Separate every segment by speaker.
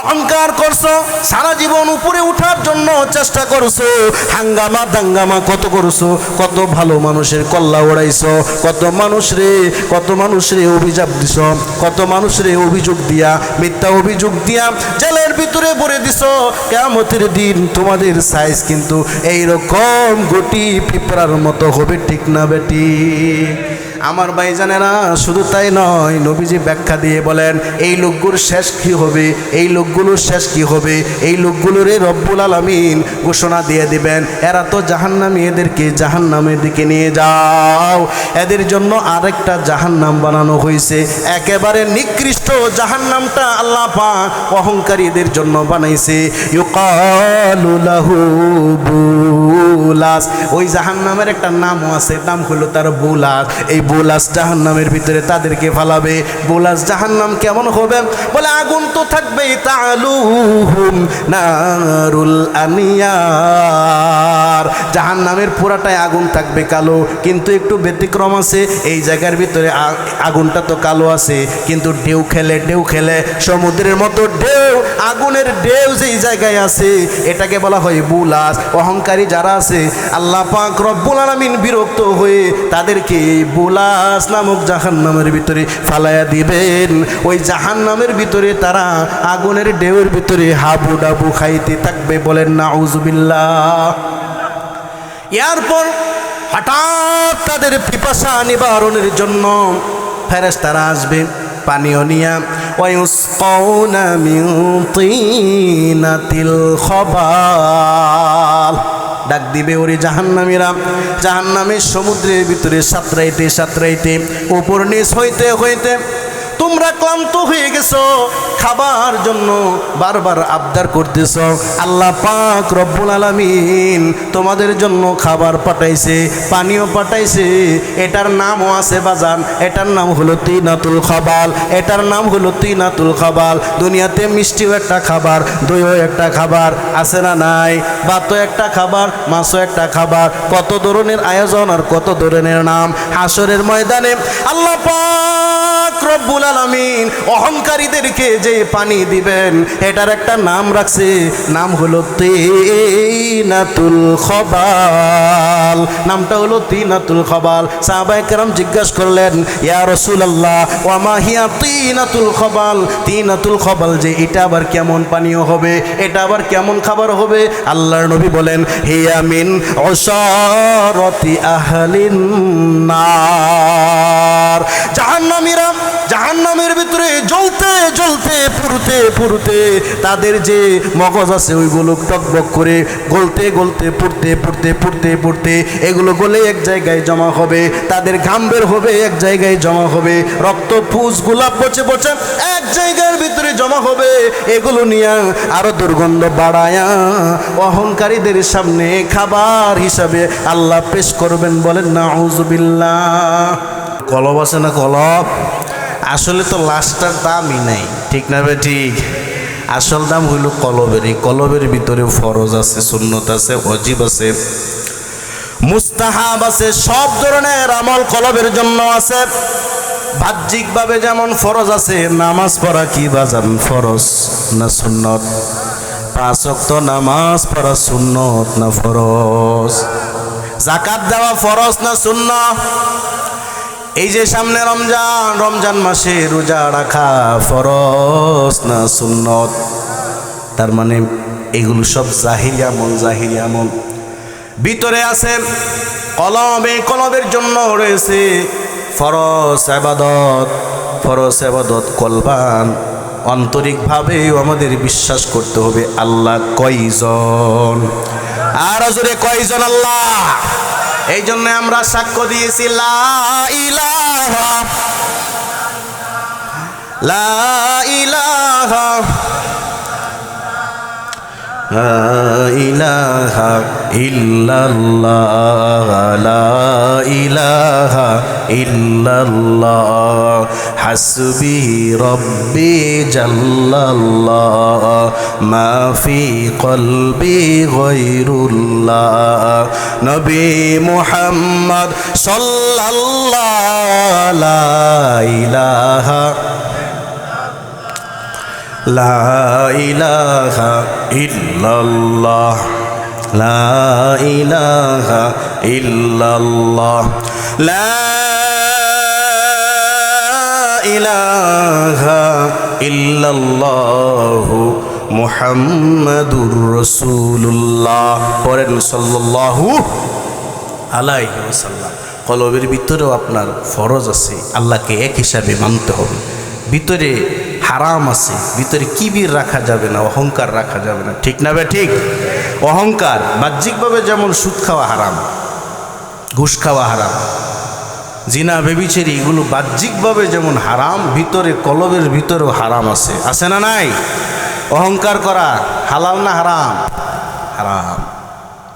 Speaker 1: অহংকার করছো, সারা জীবন উপরে উঠার জন্য চেষ্টা করছো, হাঙ্গামা দাঙ্গামা কত করছো, কত ভালো মানুষের কল্লা ওড়াইছো, কত মানুষরে অভিযোগ দিছ, কত মানুষরে অভিযোগ দিয়া, মিথ্যা অভিযোগ দিয়া জেলের ভিতরে ভরে দিছো। কিয়ামতের দিন তোমাদের সাইজ কিন্তু এইরকম গটি পিঁপড়ার মতো হবে, ঠিক না বেটি? আমার ভাইজানেরা, শুধু তাই নয়, নবীজি ব্যাখ্যা দিয়ে বলেন এই লোকগুলোর শেষ কি হবে, এই লোকগুলোর শেষ কি হবে, এই লোকগুলোরে রব্বুল আলামিন ঘোষণা দিয়ে দিবেন, এরা তো জাহান্নামী, এদেরকে জাহান্নামের দিকে নিয়ে যাও। এদের জন্য আরেকটা জাহান্নাম বানানো হয়েছে, একেবারে নিকৃষ্ট জাহান্নামটা আল্লাহ পাক অহংকারীদের জন্য বানাইছে। ইউকালু লাহু বুলাস, ওই জাহান্নামের একটা নামও আছে, নাম হলো তার বুলাস। এই বুলাস জাহান্নামের ভিতরে তাদেরকে ফালাবে। বুলাস জাহান্নাম কেমন হবে? বলে আগুন তো থাকবেই, তালুহুম নারুল আনিয়ার, জাহান্নামের পুরাটাই আগুন থাকবে কালো, কিন্তু একটু ব্যতিক্রম আছে, এই জায়গার ভিতরে আগুনটা তো কালো আছে, কিন্তু ঢেউ খেলে সমুদ্রের মতো ঢেউ, আগুনের ঢেউ যেই জায়গায় আছে এটাকে বলা হয় বুলাস। অহংকারী যারা আছে আল্লাহ পাক রব্বুল আলামিন বিরক্ত হয়ে তাদেরকে বুলাস নামক জাহান্নামের ভিতরে ফালায়া দিবেন। ওই জাহান্নামের ভিতরে তারা আগুনের ঢেউয়ের ভিতরে হাবু ডাবু খাইতে থাকবে, বলেন নাউজুবিল্লাহ। এরপর হঠাৎ তাদের পিপাসা নিবারণের জন্য ফেরেশতারা আসবে পানীয় নিয়া, ওয়ায়ুসকাউনা মিন তিনাতিল খাবাল, ডাক দিবে ওরে জাহান্নামীরা, জাহান্নামের সমুদ্রের ভিতরে সাঁতরাইতে উপর নিচ হইতে তোমরা ক্লান্ত হয়ে গেছো, খাবার জন্য বারবার আবদার করতেছ। আল্লাহ পাক রব্বুল আলামিন তোমাদের জন্য খাবার পাঠাইছে, পানীয় পাঠাইছে, এটার নামও আছে বাজান, এটার নাম হলো তিনাতুল খাবাল, এটার নাম হলো তিনাতুল খাবাল। দুনিয়াতে মিষ্টিও একটা খাবার, দইও একটা খাবার, আছে না নাই? ভাতও একটা খাবার, মাছও একটা খাবার, কত ধরনের আয়োজন আর কত ধরনের নাম। হাসরের ময়দানে আল্লাহ পাক রব্বুল আলামিন অহংকারীদেরকে যে পানি দিবেন এটার একটা নাম রাখছে, নাম হলো তিনাতুল খাবাল, নামটা হলো তিনাতুল খাবাল। সাহাবায়ে কেরাম জিজ্ঞাসা করলেন, ইয়া রাসূলুল্লাহ ওয়া মা হিয়া তিনাতুল খাবাল, তিনাতুল খাবাল যে এটা আবার কেমন পানীয় হবে, এটা আবার কেমন খাবার হবে? আল্লাহর নবী বলেন, হিয়া মিন উসারাতি আহলিন নার, জাহান্নামীরা জাহান্নামের ভিতরে জ্বলতে পুড়তে তাদের যে মগজ আছে ওইগুলো টকবক করে গলতে পুড়তে এগুলো গলে এক জায়গায় জমা হবে, তাদের ঘাম বের হবে এক জায়গায় জমা হবে, রক্ত পুষ গোলাপ পচে এক জায়গার ভিতরে জমা হবে। এগুলো নিয়ে আরো দুর্গন্ধ বাড়ায়া অহংকারীদের সামনে খাবার হিসাবে আল্লাহ পেশ করবেন, বলেন নাউজুবিল্লাহ। কলব আছে না কলব? আসলে তো লাশটার দামই নাই, ঠিক না বে ঠিক? আসল দাম হইল কলবের। এই কলবের ভিতরে ফরজ আছে, সুন্নত আছে, ওয়াজিব আছে, মুস্তাহাব আছে, সব ধরনের আমল কলবের জন্য আছে। বাহ্যিকভাবে যেমন ফরজ আছে, নামাজ পড়া কি বাজান ফরজ না সুন্নত? 5 ওয়াক্ত নামাজ পড়া সুন্নত না ফরজ? যাকাত দেওয়া ফরজ না সুন্নাত? এই যে সামনে রমজান মাসে রোজা রাখা ফরজ না সুন্নত? তার মানে এগুলো সব জাহিরি আমল ভিতরে আছে। কলবের জন্য রয়েছে ফরজ ইবাদত কলবান, আন্তরিকভাবেও আমাদের বিশ্বাস করতে হবে আল্লাহ কয়জন, আর জোরে কয়জন আল্লাহ। এই জন্য আমরা সাক্ষ্য দিয়েছি লা ইলাহা ইল্লাল্লাহ, লা ইলাহা ইল্লাল্লাহ, হাসবি রব্বি জাল্লাল্লাহ, মা ফি কলবি গায়রুল্লাহ, নবী মুহাম্মদ সাল্লাল্লাহু, লা ইলাহা লা ইলাহা ইল্লাল্লাহ লা ইলাহা ইল্লাল্লাহ লা ইলাহা ইল্লাল্লাহু মুহাম্মাদুর রাসূলুল্লাহ। পড়েন সাল্লাল্লাহু আলাইহি ওয়াসাল্লাম। কলবের ভিতরেও আপনার ফরজ আছে, আল্লাহকে এক হিসাবে মানতে হবে। ভিতরে হারাম আছে, ভিতরে কিবির রাখা যাবে না, অহংকার রাখা যাবে না, ঠিক না বে ঠিক? অহংকার বাহ্যিকভাবে যেমন সুদ খাওয়া হারাম, ঘুষ খাওয়া হারাম, জিনা বেবিচারি, এগুলো বাহ্যিকভাবে যেমন হারাম, ভিতরে কলবের ভিতরেও হারাম আছে, আছে না নাই? অহংকার করা হালাল না হারাম? হারাম।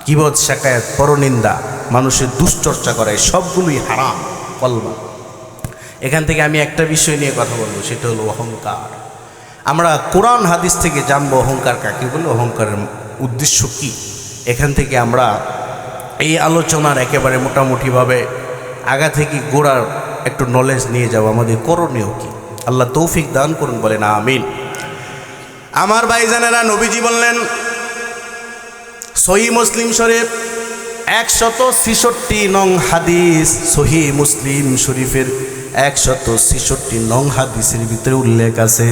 Speaker 1: গীবত, শাকায়াত, পরনিন্দা, মানুষের দুশ্চর্চা করা, সবগুলোই হারাম কলব। এখান থেকে আমি একটা বিষয় নিয়ে কথা বলবো, সেটা হলো অহংকার। আমরা কোরআন হাদিস থেকে জানবো অহংকার কাকে বলে, অহংকারের উদ্দেশ্য কি। এখান থেকে আমরা এই আলোচনার একেবারে মোটামুটিভাবে আগা থেকে গোড়ার একটু নলেজ নিয়ে যাব, আমাদের করণীয় কি। আল্লাহ তৌফিক দান করুন, বলেন আমিন। আমার ভাইজানেরা, নবীজি বললেন সহিহ মুসলিম শরীফ 166 নং হাদিস, সহিহ মুসলিম শরীফের 166 নং হাদিসের ভিতরে উল্লেখ আছে,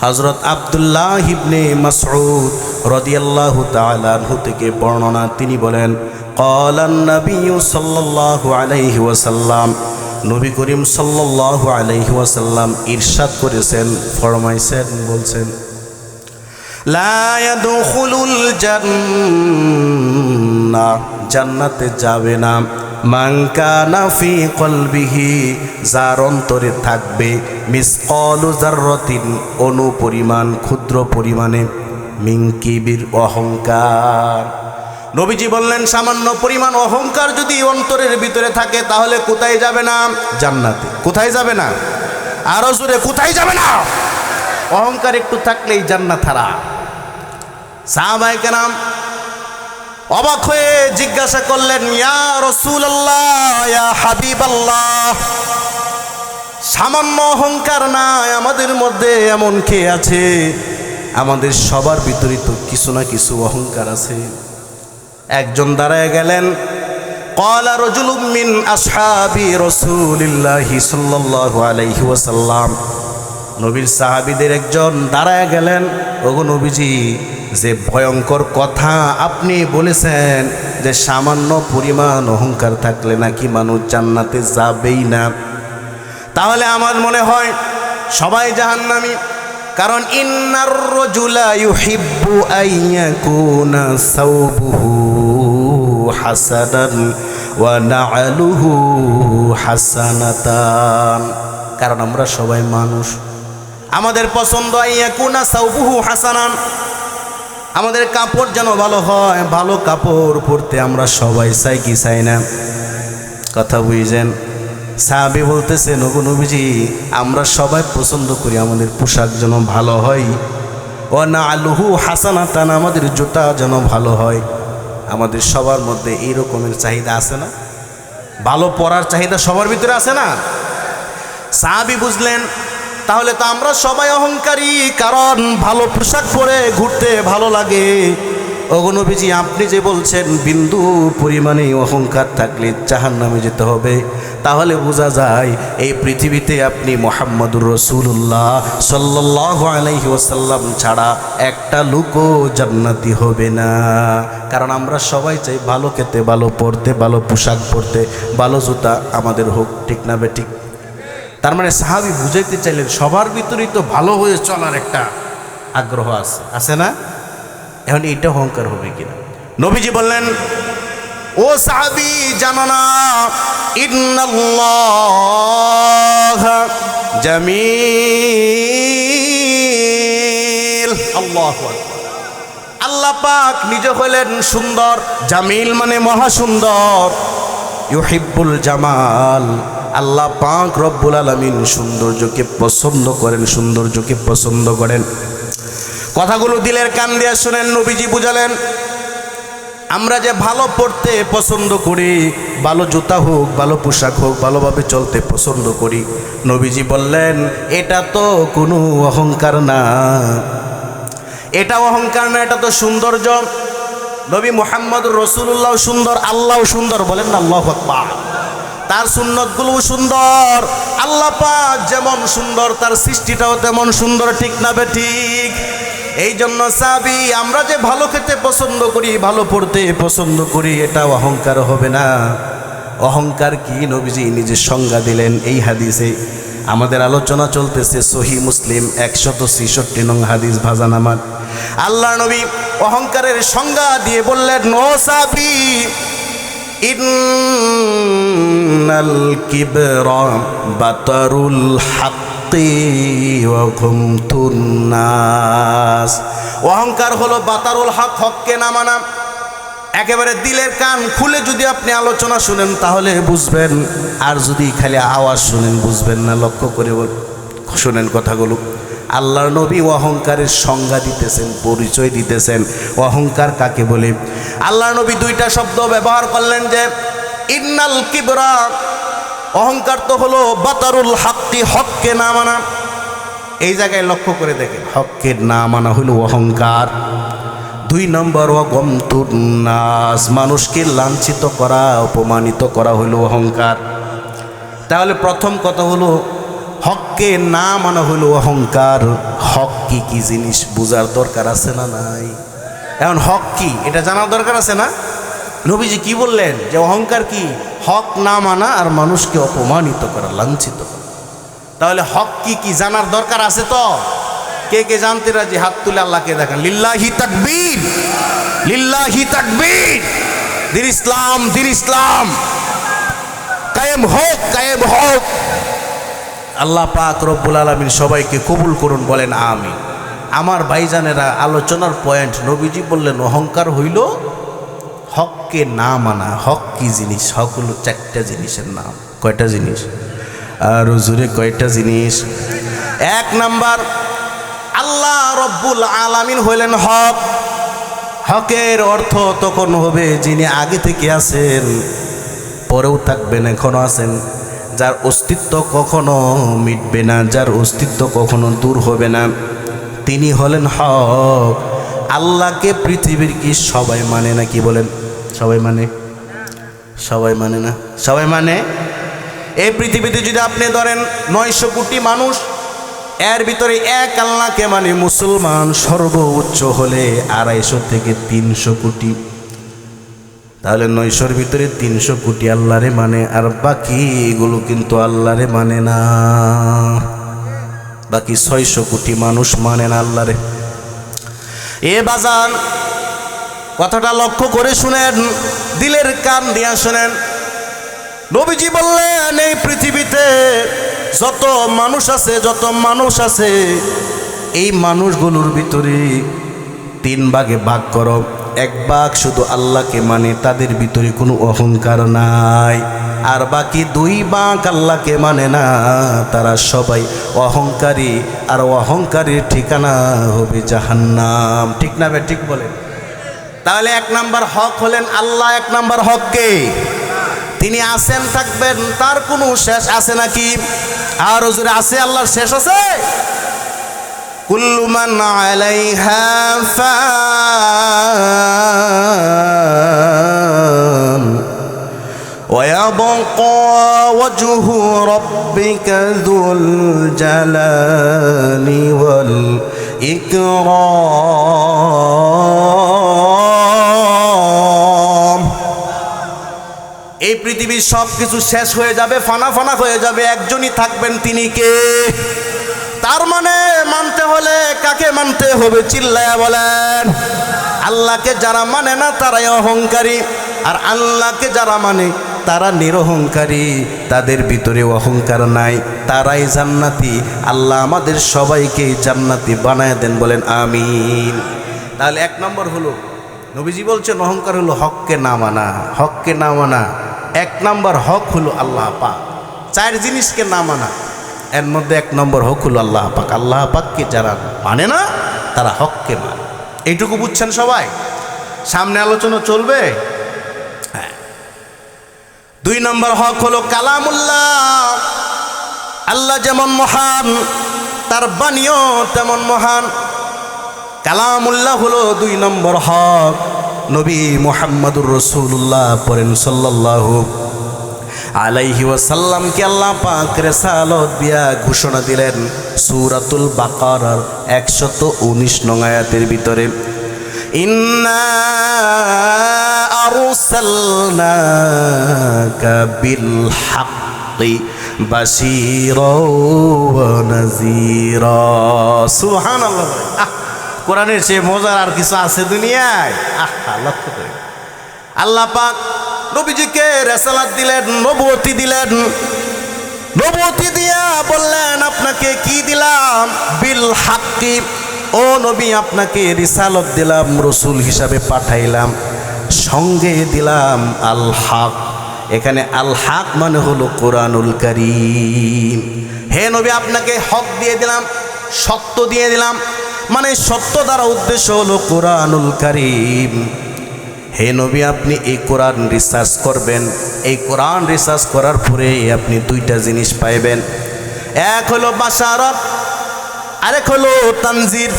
Speaker 1: হযরত আব্দুল্লাহ ইবনে মাসউদ রাদিয়াল্লাহু তাআলা আনহু থেকে বর্ণনা। তিনি বলেন, ক্বালান নবী সাল্লাল্লাহু আলাইহি ওয়াসাল্লাম, নবী করিম সাল্লাল্লাহু আলাইহি ওয়াসাল্লাম ইরশাদ করেছেন, ফরমাইছেন, বলছেন, লা ইয়াদখুলুল জান্নাহ, জান্নাতে যাবে না, মান কানা ফি কলবিহি, যার অন্তরে থাকবে মিসকালু যাররাতিন, অণু পরিমাণ, ক্ষুদ্র পরিমাণে, মিন কিবির, অহংকার। নবীজি বললেন সামান্য পরিমাণ অহংকার যদি অন্তরের ভিতরে থাকে তাহলে কোথায় যাবে না? জান্নাতে। কোথায় যাবে না? আরো জোরে, কোথায় যাবে না? অহংকার একটু থাকলেই জান্নাত হারা। সাহাবায়ে কেরাম অবাক হয়ে জিজ্ঞাসা করলেন, ইয়া রাসূলুল্লাহ, ইয়া হাবিবাল্লাহ, সামান্য অহংকার নাই আমাদের মধ্যে, এমন কে আছে? আমাদের সবার ভিতরে তো কিছু না কিছু অহংকার আছে। একজন দাঁড়ায় গেলেন, ক্বালা রাজুলুম মিন আসহাবি রাসূলিল্লাহি সাল্লাল্লাহু আলাইহি ওয়াসাল্লাম, নবীর সাহাবীদের একজন দাঁড়ায় গেলেন, ওগো নবীজি, যে ভয়ঙ্কর কথা আপনি বলেছেন যে সামান্য পরিমাণ অহংকার থাকলে নাকি মানুষ জান্নাতে যাবেই না, তাহলে আমার মনে হয় সবাই জাহান্নামী। কারণ ইন্নার রাজুলা ইউহিব্বু আইয়াকুনা সাওবুহু হাসানান ওয়া না'লুহু হাসানাতান। কারণ আমরা সবাই মানুষ, আমাদের পছন্দ আইয়াকুনা সাওবুহু হাসানান, আমাদের কাপড় যেন ভালো হয়, ভালো কাপড় পরতে আমরা সবাই চাই কি চাই না? কথা বুঝেন? সাহাবী বলতেছেন, ওগো নবীজি, আমরা সবাই পছন্দ করি আমাদের পোশাক যেন ভালো হয়, ওয়া না'লুহু হাসানাতান, আমাদের জুতা যেন ভালো হয়। আমাদের সবার মধ্যে এই রকমের চাহিদা আছে না? ভালো পরার চাহিদা সবার ভিতরে আছে না? সাহাবী বুঝলেন, তাহলে তো আমরা সবাই অহংকারী, কারণ ভালো পোশাক পরে ঘুরতে ভালো লাগে। ওগো নবীজি, আপনি যে বলছেন বিন্দু পরিমাণে অহংকার থাকলে জাহান্নামে যেতে হবে, তাহলে বোঝা যায় এই পৃথিবীতে আপনি মুহাম্মদুর রাসূলুল্লাহ সাল্লাল্লাহু আলাইহি ওয়াসাল্লাম ছাড়া একটা লোকও জান্নাতি হবে না। কারণ আমরা সবাই চাই ভালো খেতে, ভালো পড়তে, ভালো পোশাক পরতে, ভালো জুতা আমাদের হোক, ঠিক না বে ঠিক? তার মানে সাহাবী বুঝাইতে চাইলেন সবার ভিতরেই তো ভালো হয়ে চলার একটা আগ্রহ আছে, আছে না? এখন এটা অহংকার হবে কিনা? নবীজি বললেন, ও সাহাবী, জানো না, ইন্নাল্লাহা জামিল। আল্লাহু আকবার। আল্লাহ পাক নিজে হলেন সুন্দর, জামিল মানে মহা সুন্দর, ইউহিব্বুল জামাল। আল্লাহ পাক রব্বুল আলামিন সৌন্দর্যকে পছন্দ করেন, সৌন্দর্যকে পছন্দ করেন। কথাগুলো দিলের কান দিয়ে শুনেন। নবীজি বুঝালেন, আমরা যে ভালো পড়তে পছন্দ করি, ভালো জুতা হোক, ভালো পোশাক হোক, ভালোভাবে চলতে পছন্দ করি, নবীজি বললেন এটা তো কোনো অহংকার না, এটা অহংকার না, এটা তো সৌন্দর্য। নবী মুহাম্মদুর রাসূলুল্লাহ সুন্দর, আল্লাহও সুন্দর, বলেন না আল্লাহু আকবার। তার সুন্নতগুলোও সুন্দর, আল্লাহ পাক যেমন সুন্দর তার সৃষ্টিটাও তেমন সুন্দর, ঠিক না বেঠিক? এই জন্য সাহাবী, আমরা যে ভালো খেতে পছন্দ করি, ভালো পড়তে পছন্দ করি, এটা অহংকার হবে না। অহংকার কি নবীজি নিজের সংজ্ঞা দিলেন এই হাদিসে। আমাদের আলোচনা চলতেছে সহিহ মুসলিম 166 নং হাদিস। ভাজান আমার, আল্লাহ নবী অহংকারের সংজ্ঞা দিয়ে বললেন, ও সাহাবী, ইন্নাল কিবরা বাতারুল হাক্কি ওয়া গুমতুন নাস। অহংকার হলো বাতারুল হক, হককে না মানা। একেবারে দিলের কান খুলে যদি আপনি আলোচনা শুনেন তাহলে বুঝবেন, আর যদি খালি আওয়াজ শুনেন বুঝবেন না। লক্ষ্য করে শুনেন কথাগুলো। আল্লাহর নবী অহংকারের সংজ্ঞা দিতেছেন, পরিচয় দিতেছেন অহংকার কাকে বলে। আল্লাহর নবী দুইটা শব্দ ব্যবহার করলেন যে ইন্নাল কিবরা, অহংকার তো হলো বাতারুল হাক্কি, হককে না মানা। এই জায়গায় লক্ষ্য করে দেখেন, হককে না মানা হলো অহংকার। 2 নম্বর ওয়া গুমতুন নাস, মানুষকে লাঞ্ছিত করা, অপমানিত করা হলো অহংকার। তাহলে প্রথম কথা হলো হককে না মানা হলো অহংকার। হক কি কি জিনিস বোঝার দরকার আছে না নাই? এখন হক কি এটা জানার দরকার আছে না? নবীজি কি বললেন যে অহংকার কি? হক না মানা আর মানুষকে অপমানিত করা, লাঞ্ছিত করা। তাহলে হক কি কি জানার দরকার আছে তো? কে কে জানতে রাজি? হাত তুলে আল্লাহকে দেখান। লিল্লাহি তাকবীর, লিল্লাহি তাকবীর। দিন ইসলাম, দিন ইসলাম কায়েম হোক, কায়েম হোক। আল্লাহ পাক রব্বুল আলামিন সবাইকে কবুল করুন, বলেন আমিন। আমার ভাইজানেরা, আলোচনার পয়েন্ট, নবীজি বললেন অহংকার হইল হককে না মানা। হক কি জিনিস? হক হলো 4টা জিনিসের নাম। কয়টা জিনিস? আর হুজুরে কয়টা জিনিস? 1 নাম্বার, আল্লাহ রব্বুল আলামিন হইলেন হক। হকের অর্থ তখন হবে যিনি আগে থেকে আছেন, পরেও থাকবেন, এখনো আছেন, যার অস্তিত্ব কখনো মিটবে না, যার অস্তিত্ব কখনো দূর হবে না, তিনি হলেন হক। আল্লাহকে পৃথিবীর কি সবাই মানে না? কি বলেন? সবাই মানে? সবাই মানে না? সবাই মানে। এই পৃথিবীতে যদি আপনি ধরেন 900 কোটি মানুষ, এর ভিতরে এক আল্লাহকে মানে মুসলমান সর্বোচ্চ হলে 250 থেকে 300 কোটি। তাহলে 900-র ভিতরে 300 কোটি আল্লাহরে মানে, আর বাকি এগুলো কিন্তু আল্লাহরে মানে না। বাকি 600 কোটি মানুষ মানে না আল্লাহরে। এ বাজান, কথাটা লক্ষ্য করে শুনেন, দিলের কান দিয়া শুনেন। নবীজি বললেন এই পৃথিবীতে যত মানুষ আছে, যত মানুষ আছে, এই মানুষগুলোর ভিতরে 3 ভাগে ভাগ করো। 1 ভাগ শুধু আল্লাহকে মানে, তাদের ভিতরে কোনো অহংকার নাই। আর বাকি 2 ভাগ আল্লাহকে মানে না, তারা সবাই অহংকারী। আর অহংকারীর ঠিকানা হবে জাহান্নাম। ঠিক না বে? ঠিক বলেন। তাহলে 1 নাম্বার হক হলেন আল্লাহ। 1 নাম্বার হককে তিনি আছেন, থাকবেন, তার কোনো শেষ আছে নাকি? আর হুজুর আছে, আল্লাহর শেষ আছে? কুল্লু মান আলাইহা ফান ওয়া ইয়াবকা ওয়াজহু রাব্বিকা যুল জালালি ওয়াল ইকরাম। এই পৃথিবীর সব কিছু শেষ হয়ে যাবে, ফানা ফানা হয়ে যাবে, একজনই থাকবেন, তিনি কে? তার মানে মানতে হলে কাকে মানতে হবে? চিল্লায়া বলেন। আল্লাহকে যারা মানে না তারাই অহংকারী, আর আল্লাহকে যারা মানে তারা নিরহংকারী, তাদের ভিতরে অহংকার নাই, তারাই জান্নাতি। আল্লাহ আমাদের সবাইকে জান্নাতি বানায় দেন, বলেন আমিন। তাহলে 1 নম্বর হলো, নবীজি বলছেন অহংকার হলো হককে না মানা। হককে না মানা 1 নম্বর হক হলো আল্লাহ পাক। 4 জিনিসকে না মানা, এর মধ্যে 1 নম্বর হক হলো আল্লাহ পাক। আল্লাহ পাককে যারা মানে না তারা হককে মানে। এইটুকু বুঝছেন সবাই? সামনে আলোচনা চলবে। হ্যাঁ, 2 নম্বর হক হলো কালামুল্লাহ। আল্লাহ যেমন মহান, তার বাণীও তেমন মহান। কালামুল্লাহ হলো 2 নম্বর হক। নবী মুহাম্মদুর রাসূলুল্লাহ পড়েন সাল্লাল্লাহু আলাইহি ওয়াসাল্লামকে আল্লাহ পাক রিসালাত দিয়া ঘোষণা দিলেন সূরাতুল বাকারার 119 নং আয়াতের ভিতরে, ইন্না আরসালনাকা বিল হাক্কি বাশীরাও ওয়া নাযীরা। সুবহানাল্লাহ। কোরআনের চেয়ে মজার আর কিছু আছে দুনিয়ায়? লক্ষ্য করে আল্লাহ পাক নবীজিকে রিসালাত দিলেন, নবুয়তি দিলেন। নবুয়তি দিয়া বললেন আপনাকে কি দিলাম? বিল হাক্কি, ও নবী আপনাকে রিসালাত দিলাম, রসুল হিসাবে পাঠাইলাম, সঙ্গে দিলাম আল হক। এখানে আল হক মানে হলো কোরআনুল কারীম। হে নবী আপনাকে হক দিয়ে দিলাম, সত্য দিয়ে দিলাম, মানে সত্য দ্বারা উদ্দেশ্য হলো কোরআনুল কারীম। হে নবী আপনি এই কোরআন রিসার্চ করবেন, এই কোরআন রিসার্চ করার পরে আপনি 2টা জিনিস পাইবেন। এক হলো বাশারাত, আরেক হলো তানজির।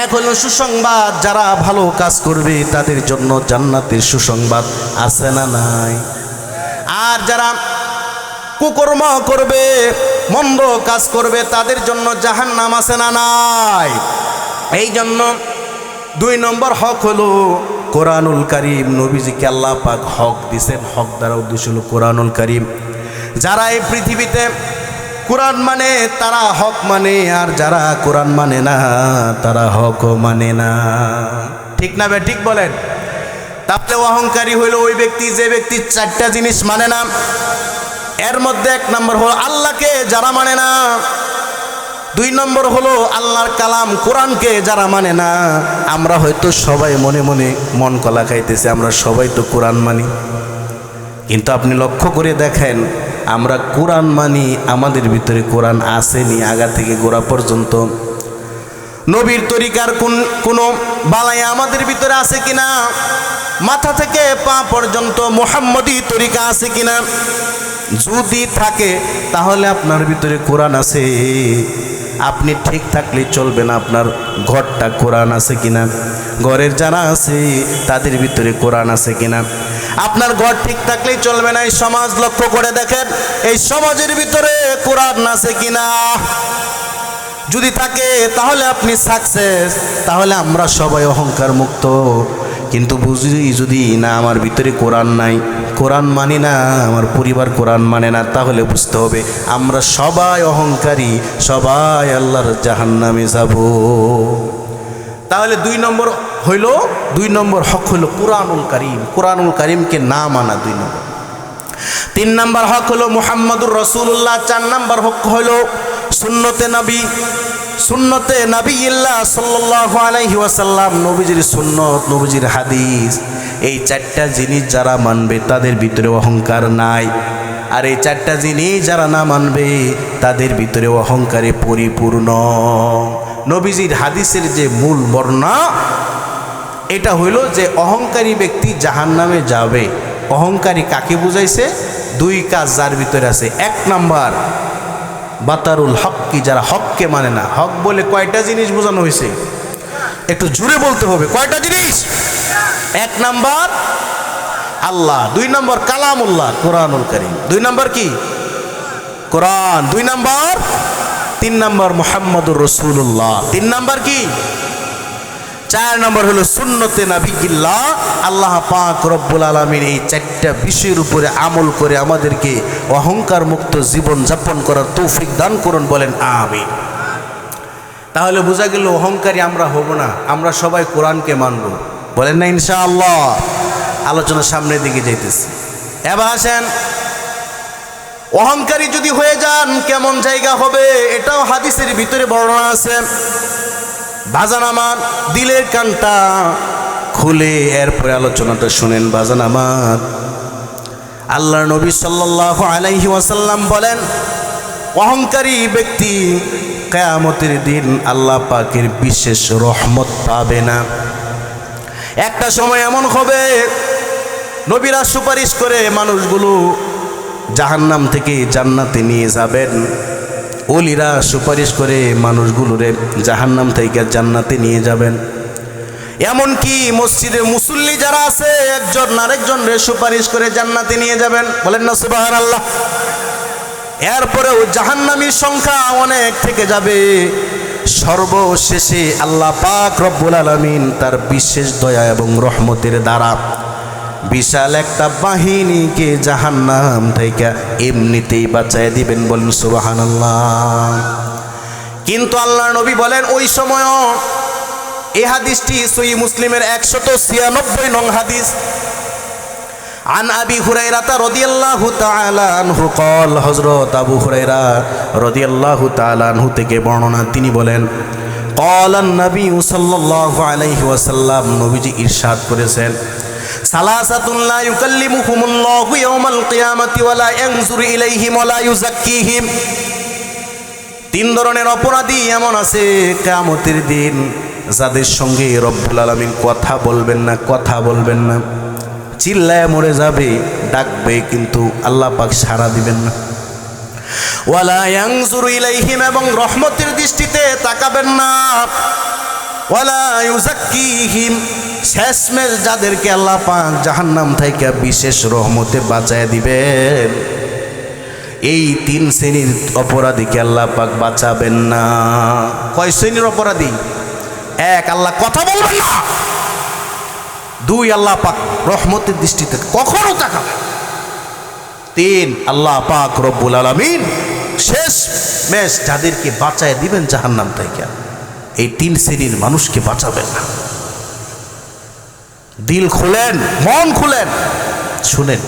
Speaker 1: এক হলো সুসংবাদ, যারা ভালো কাজ করবে তাদের জন্য জান্নাতের সুসংবাদ আছে না নাই? আর যারা কুকর্ম করবে, মন্দ কাজ করবে, তাদের জন্য জাহান্নাম আছে না নাই? এই জন্য 2 নম্বর হক হলো কোরআনুল কারীম। নবীজিকে আল্লাহ পাক হক দিয়েছেন, হক দ্বারা উদ্দেশ্য হলো কোরআনুল কারীম। যারা এই পৃথিবীতে কোরআন মানে তারা হক মানে, আর যারা কোরআন মানে না তারা হকও মানে না। ঠিক না বে ঠিক বলেন? তাহলে অহংকারী হইল ওই ব্যক্তি যে ব্যক্তি 4টা জিনিস মানে না। এর মধ্যে 1 নম্বর হলো আল্লাহকে যারা মানে না, 2 নম্বর হলো আল্লাহর কালাম কোরআনকে যারা মানে না। আমরা হয়তো সবাই মনে মনে মন কলা খাইতেছি, আমরা সবাই তো কোরআন মানি, কিন্তু আপনি লক্ষ্য করে দেখেন আমরা কোরআন মানি, আমাদের ভিতরে কোরআন আসেনি আগা থেকে গোড়া পর্যন্ত। নবীর তরিকার কোনো বালাই আমাদের ভিতরে আছে কিনা, মাথা থেকে পা পর্যন্ত মুহাম্মদী তরিকা আছে কিনা? যদি থাকে তাহলে আপনার ভিতরে কোরআন আছে। আপনি ঠিক থাকলে চলবে না, আপনার ঘরটা কোরআন আছে কিনা, ঘরের যারা আছে তাদের ভিতরে কোরআন আছে কিনা। আপনার ঘর ঠিক থাকলেই চলবে না, এই সমাজ লক্ষ্য করে দেখেন এই সমাজের ভিতরে কোরআন আছে কিনা। যদি থাকে তাহলে আপনি সাকসেস, তাহলে আমরা সবাই অহংকার মুক্ত। কিন্তু বুঝি যদি না আমার ভিতরে কোরআন নাই, কোরআন মানি না, আমার পরিবার কোরআন মানে না, তাহলে বুঝতে হবে আমরা সবাই অহংকারী, সবাই আল্লাহর জাহান্নামে যাব। তাহলে 2 নম্বর হইল, 2 নম্বর হক হইল কোরআনুল কারীম, কোরআনুল কারীমকে না মানা 2 নম্বর। 3 নম্বর হক হলো মুহাম্মদুর রাসূলুল্লাহ। 4 নম্বর হক হলো সুন্নতে নবী, সুন্নতে নবিয়্যিল্লাহ সাল্লাল্লাহু আলাইহি ওয়াসাল্লাম, নবীজির সুন্নত, নবীজির হাদিস। এই 4টা জিনিস যারা মানবে তাদের ভিতরে অহংকার নাই। আর এই 4টা জিনিস যারা না মানবে তাদের ভিতরে অহংকারে পরিপূর্ণ। নবীজির হাদিসের যে মূল বর্ণনা এটা হইল যে অহংকারী ব্যক্তি জাহান্নামে যাবে। অহংকারী কাকে বুঝাইছে? 2 কাজ যার ভিতরে আছে। 1 নম্বর বাতারুল হক, কি যারা হককে মানে না। হক বলে কয়টা জিনিস বোঝানো হয়েছে? একটু জোরে বলতে হবে, কয়টা জিনিস? 1 নম্বর আল্লাহ, 2 নম্বর কালামুল্লাহ কোরআনুল কারীম, 2 নম্বর কি? কোরআন, 2 নম্বর 3 নম্বর মুহাম্মদুর রাসূলুল্লাহ, 3 নম্বর কি? 4 নম্বর হলো সুন্নতে নবিয়্যিল্লাহ। আল্লাহ পাক রব্বুল আলামিন এই 4টা বিষয়ের উপরে আমল করে আমাদেরকে অহংকার মুক্ত জীবন যাপন করার তৌফিক দান করুন, বলেন আমিন। তাহলে বোঝা গেল অহংকারী আমরা হব না, আমরা সবাই কোরআনকে মানব, বলেন না ইনশাআল্লাহ। আলোচনা সামনের দিকে যাইতেছে। এবার আসেন, অহংকারী যদি হয়ে যান কেমন জায়গা হবে এটাও হাদিসের ভিতরে বর্ণনা আছে। বাজান আমার দিলের কানটা খুলে এরপরে আলোচনাটা শুনেন। বাজান আমার, আল্লাহর নবী সাল্লাল্লাহু আলাইহি ওয়াসাল্লাম বলেন অহংকারী ব্যক্তি কিয়ামতের দিন আল্লাহ পাকের বিশেষ রহমত পাবে না। একটা সময় এমন হবে নবীরা সুপারিশ করে মানুষগুলো জাহান্নাম থেকে জান্নাতে নিয়ে যাবেন, ওলিরা সুপারিশ করে মানুষগুলোরে জাহান্নাম থেকে জান্নাতে নিয়ে যাবেন। এমনকি মসজিদে মুসল্লি যারা আছে একজন আরেকজনের সুপারিশ করে জান্নাতে নিয়ে যাবেন, বলেন না সুবহানাল্লাহ। এরপরেও জাহান্নামীর সংখ্যা অনেক থেকে যাবে। সর্বশেষে আল্লাহ পাক রব্বুল আলামিন তার বিশেষ দয়া এবং রহমতের দ্বারা বিশাল একটা বাহিনীকে জাহান্নাম থেকে এমনিতেই বাঁচায় দিবেন, বলেন সুবহানাল্লাহ। কিন্তু আল্লাহর নবী বলেন ওই সময়ও, এই হাদিসটি সহিহ মুসলিমের 196 নং হাদিস, আন আবি হুরায়রা রাদিয়াল্লাহু তাআলা আনহু قال, হযরত আবু হুরায়রা রাদিয়াল্লাহু তাআলা আনহু থেকে বর্ণনা, তিনি বলেন قال النبي সাল্লাল্লাহু আলাইহি ওয়াসাল্লাম, নবীজি ইরশাদ করেছেন, সালাসাতুন লা ইউকাল্লিমুহুমুল্লাহু ইয়াওমাল কিয়ামাতি ওয়া লা ইয়ানজুরু ইলাইহিম ওয়া লা ইউযাক্কিহিম। তিন ধরনের অপরাধী এমন আছে কিয়ামতের দিন যাদের সঙ্গে রব্বুল আলামিন কথা বলবেন না, কথা বলবেন না, চিল্লায় মরে যাবে, ডাকবে কিন্তু আল্লাহ পাক সাড়া দিবেন না। ওয়ালা ইয়ানজুরু ইলাইহিম, এবং রহমতের দৃষ্টিতে তাকাবেন না। ওয়ালা ইউযাক্কিহিম, শেষমেশ যাদেরকে আল্লাহ পাক জাহান্নাম থেকে বিশেষ রহমতে বাঁচায় দিবেন, এই তিন শ্রেণীর অপরাধীকে আল্লাহ পাক বাঁচাবেন না। কয় শ্রেণীর অপরাধী? এক, আল্লাহ কথা বলবেন না। দুই, আল্লাহ পাক রহমতের দৃষ্টিতে কখনো তাকাবেন। তিন, আল্লাহ পাক রব্বুল আলামিন শেষ মেশ যাদেরকে বাঁচায় দিবেন জাহান্নাম থেকে, এই তিন শ্রেণীর মানুষকে বাঁচাবেন না। দিল খুলেন, মন খুলেন, শুনেন।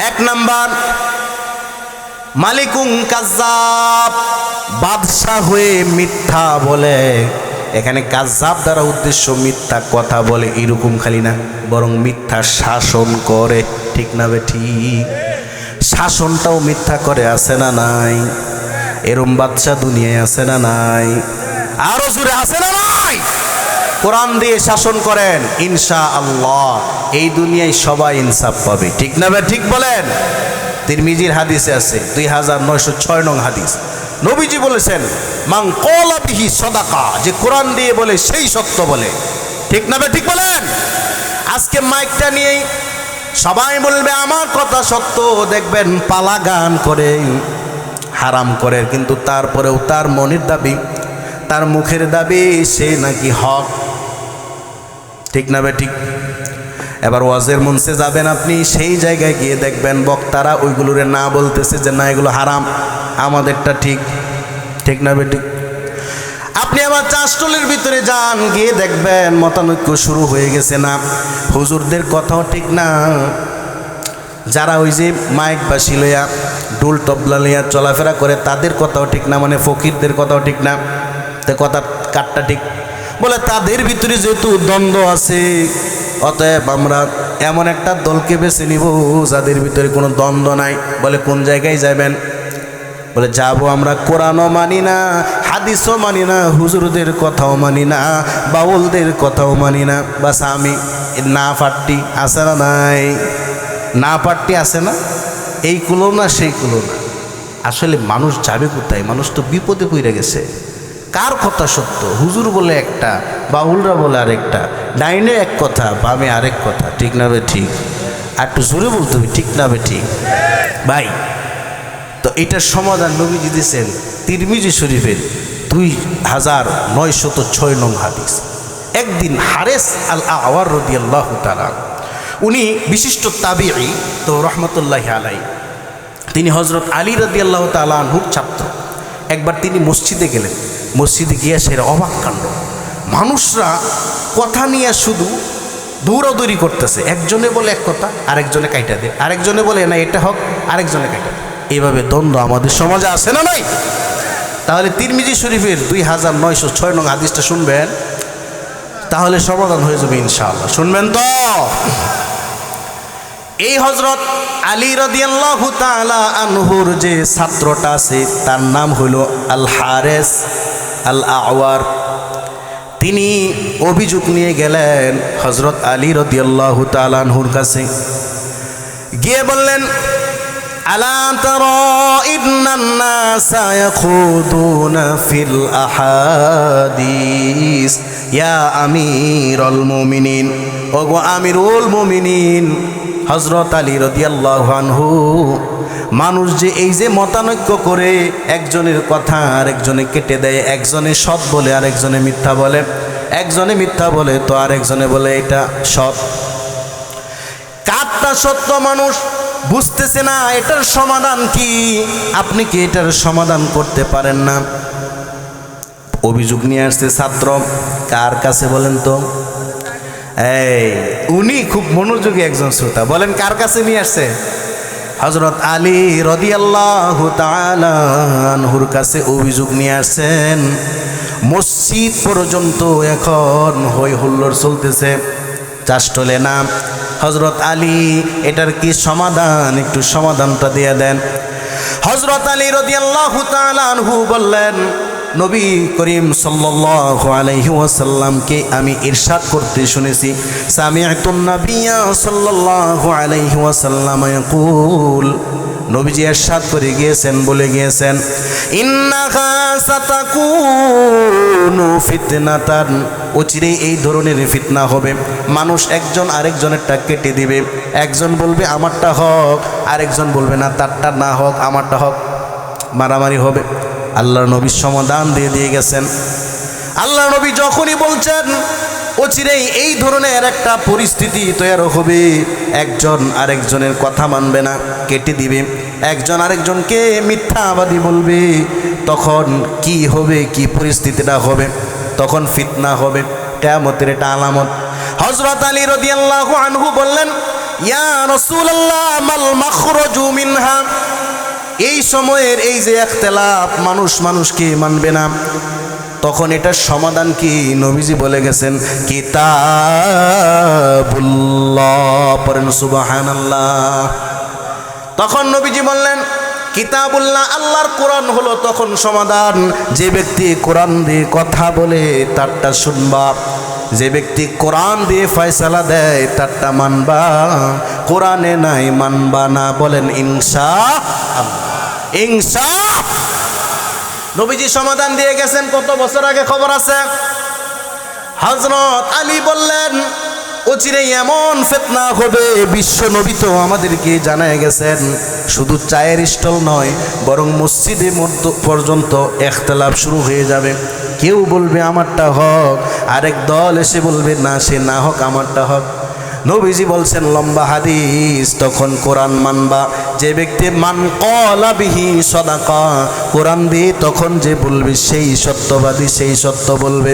Speaker 1: এক নাম্বার, মালিকুন কাজ্জাব, বাদশাহ হয়ে মিথ্যা বলে। এখানে কাজ্জাব দ্বারা উদ্দেশ্য মিথ্যা কথা বলে এরকম খালি না, বরং মিথ্যা শাসন করে, ঠিক না বে ঠিক? শাসনটাও মিথ্যা করে, আছে না নাই? এরম বাদশাহ দুনিয়ায় আছে না নাই? আরো জোরে আছে না নাই? কোরআন দিয়ে শাসন করেন, ইনশাআল্লাহ এই দুনিয়ায় সবাই ইনসাফ পাবে, ঠিক না বে ঠিক? বলেন। তিরমিজির হাদিসে আছে 2906 নং হাদিস, নবীজি বলেছেন, মান ক্বালা বিহি সাদাকা, যে কোরআন দিয়ে বলে সেই সত্য বলে, ঠিক না বে ঠিক? বলেন। আজকে মাইকটা নিয়েই সবাই বলবে আমার কথা সত্য, দেখবেন পালা গান করে, হারাম করে, কিন্তু তারপরেও তার মনের দাবি, তার মুখের দাবি সে নাকি হক, ঠিক না বে ঠিক? এবার ওয়াজের মঞ্চে যাবেন আপনি, সেই জায়গায় গিয়ে দেখবেন বক্তারা ওইগুলোরে না বলতেছে যে না এগুলো হারাম, আমাদেরটা ঠিক, ঠিক না বে ঠিক? আপনি আবার চাষটলের ভিতরে যান, গিয়ে দেখবেন মতানৈক্য শুরু হয়ে গেছে, না হুজুরদের কথাও ঠিক না, যারা ওই যে মাইক বাসি লইয়া ডোল তবলা লইয়া চলাফেরা করে তাদের কথাও ঠিক না, মানে ফকিরদের কথাও ঠিক না। তো কথা কাটটা ঠিক? বলে তাদের ভিতরে যেহেতু দ্বন্দ্ব আছে, অতএব আমরা এমন একটা দলকে বেছে নিব যাদের ভিতরে কোনো দ্বন্দ্ব নাই। বলে কোন জায়গায় যাবেন? বলে যাবো আমরা কোরআনও মানি না, হাদিসও মানি না, হুজুরদের কথাও মানি না, বাউলদের কথাও মানি না, বাস আমি না পাট্টি আছে না নাই? না পাট্টি আছে না? এই কুলো না সেই কুলো না। আসলে মানুষ যাবে কোথায়? মানুষ তো বিপদে পড়ে গেছে। কার কথা সত্য? হুজুর বলে একটা, বাউলরা বলে আরেকটা, ডাইনে এক কথা, বামে আরেক কথা, ঠিক না বে ঠিক? আর একটু জোরে বলতে হবে, ঠিক না বে ঠিক? ভাই, তো এটার সমাধান নবীজি দিয়েছেন তিরমিজি শরীফের 2906 নং হাদিস। একদিন হারেস আল আওয়ার রাদিয়াল্লাহু তাআলা, উনি বিশিষ্ট তাবিঈ, তো রহমতুল্লাহি আলাইহি, তিনি হযরত আলী রাদিয়াল্লাহু তাআলা আনহুর ছাত্র। একবার তিনি মসজিদে গেলেন, মসজিদে গিয়ে সেরা অবাক কাণ্ড, মানুষরা কথা নিয়ে শুধু দৌড়াদৌড়ি করতেছে, একজনে বলে এক কথা, আরেকজনে কাইটা দেয়, আরেকজনে বলে না এটা হক, আরেকজনে কাইটা দেয়। এইভাবে দ্বন্দ্ব আমাদের সমাজে আছে না নাই? তাহলে তিরমিজি শরীফের 2906 নং হাদিসটা শুনবেন, তাহলে সমাধান হয়ে যাবে ইনশাআল্লাহ। শুনবেন তো? এই হযরত আলী রাদিয়াল্লাহু তাআলা আনহুর যে ছাত্রটা আছে তার নাম হলো আল হারেস আল আওয়ার, তিনি অভিযোগ নিয়ে গেলেন হযরত আলী রাদিয়াল্লাহু তাআলা আনহুর কাছে। গিয়ে বললেন, আলা তারা ইন্নান নাসা ইয়াখুদুনা ফিল আহাদিস ইয়া আমিরুল মুমিনিন, ওগো আমিরুল মুমিনিন হযরত আলী রাদিয়াল্লাহু আনহু, মানুষ যে এই যে মতানৈক্য করে একজনের কথা আরেকজনে কেটে দেয়, একজনে সৎ বলে আরেকজনে মিথ্যা বলে, একজনে মিথ্যা বলে তো আরেকজনে বলে এটা সৎ, কারটা সত্য মানুষ বুঝতেছে না, এটার সমাধান কি? আপনি কি এটার সমাধান করতে পারেন না? অভিযোগ নিয়ে আসছে ছাত্র, কার কাছে বলেন তো? এই উনি খুব মনোযোগী একজন শ্রোতা, বলেন কার কাছে নিয়ে আসছে? হযরত আলী রাদিয়াল্লাহু তাআলা আনহুর কাছে অভিযোগ নিয়ে আসছেন। মসজিদ পর্যন্ত এখন হই হুল্লোড় চলতেছে, চাষ টলে না। হযরত আলী এটার কি সমাধান, একটু সমাধানটা দিয়ে দেন। হযরত আলী রাদিয়াল্লাহু তাআলা আনহু বললেন, নবী করিম সাল্লাল্লাহু আলাইহি ওয়াসাল্লামকে আমি ইরশাদ করতে শুনেছি, সামি'তুন নাবিয়্যা সাল্লাল্লাহু আলাইহি ওয়াসাল্লাম ইয়াকুল, নবীজি ইরশাদ করে গিয়েছেন, বলে গিয়েছেন, ইন্নাহা সাতাকুনু ফিতনাতান, অচিরেই এই ধরনের ফিতনা হবে, মানুষ একজন আরেকজনেরটা কেটে দিবে, একজন বলবে আমারটা হক, আরেকজন বলবে না তারটা না হোক আমারটা হক, মারামারি হবে। আল্লাহর নবী সমাধান দিয়ে গেছেন। আল্লাহর নবী যখনই বলছেন অচিরেই এই ধরনের একটা পরিস্থিতি তৈরি হবে, একজন আরেকজনের কথা মানবে না, কেটে দিবে, একজন আরেকজনকে মিথ্যাবাদী বলবে, তখন কি হবে, কি পরিস্থিতিটা হবে? তখন ফিতনা হবে, কিয়ামতের এটা আলামত। হযরত আলী রাদিয়াল্লাহু আনহু বললেন, ইয়া রাসূলুল্লাহ মাল মাখরাজু মিনহা, এই সময়ের এই যে ইখতিলাফ, মানুষ মানুষকে মানবে না, তখন এটার সমাধান কি? নবীজি বলে গেছেন, কিতাবুল্লাহ, পড়েন সুবহানাল্লাহ। তখন নবীজি বললেন, কিতাবুল্লাহ, আল্লাহর কোরআন হলো তখন সমাধান। যে ব্যক্তি কোরআন দিয়ে কথা বলে তারটা শুনবা, যে ব্যক্তি কোরআন দিয়ে ফয়সালা দেয় তারটা মানবা, কোরআনে নাই মানবা না। বলেন ইনশাআল্লাহ। ইনশাআল্লাহ। নবীজি সমাধান দিয়ে গেছেন কত বছর আগে, খবর আছে। হযরত আলী বললেন, অচিরেই এমন ফিতনা হবে, বিশ্ব নবী তো আমাদেরকে জানায় গেছেন, শুধু চায়ের স্টল নয়, বরং মসজিদে পর্যন্ত ইখতিলাফ শুরু হয়ে যাবে। কেউ বলবে আমারটা হক, আরেক দল এসে বলবে না সে না হক আমারটা হক। নবীজি বলছেন লম্বা হাদিস, তখন কোরআন মানবা। যে ব্যক্তি মান ক্বালা বিহি সাদাকা, কোরআন দিয়ে তখন যে বলবে সেই সত্যবাদী, সেই সত্য বলবে।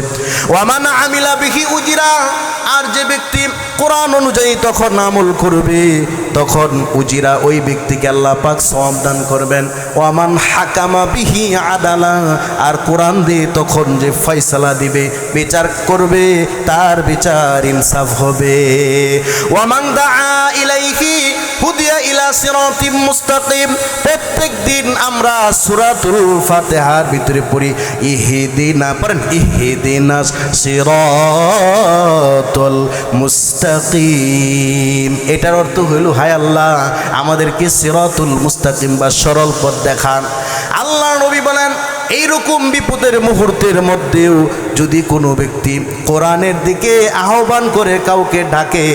Speaker 1: ওয়া মান আমিলা বিহি উজিরা, আর যে ব্যক্তি কোরআন অনুযায়ী তখন আমল করবে, তখন উজিরা, ওই ব্যক্তিকে আল্লাহ পাক সওয়াব দান করবেন। ওয়া মান হাকামা বিহি আদালা, আর কোরআন দিয়ে তখন যে ফয়সালা দিবে, বিচার করবে, তার বিচার ইনসাফ হবে। ওয়া মান দাআ ইলাইহি হুদিয়া ইলা সিরাতিম মুস্তাকিম। প্রত্যেক দিন আমরা সূরাতুল ফাতিহার ভিতরে পড়ি ইহদিনা, পড়েন ইহদিনাস সিরাতুল মুস্তাকিম। এটার অর্থ হইল, হায় আল্লাহ আমাদেরকে সিরাতুল মুস্তাকিম বা সরল পথ দেখান। আল্লাহ নবী বলেন, এইরকম বিপদের মুহূর্তের মধ্যেও যদি কোনো ব্যক্তি কোরআনের দিকে আহ্বান করে কাউকে ডাকে,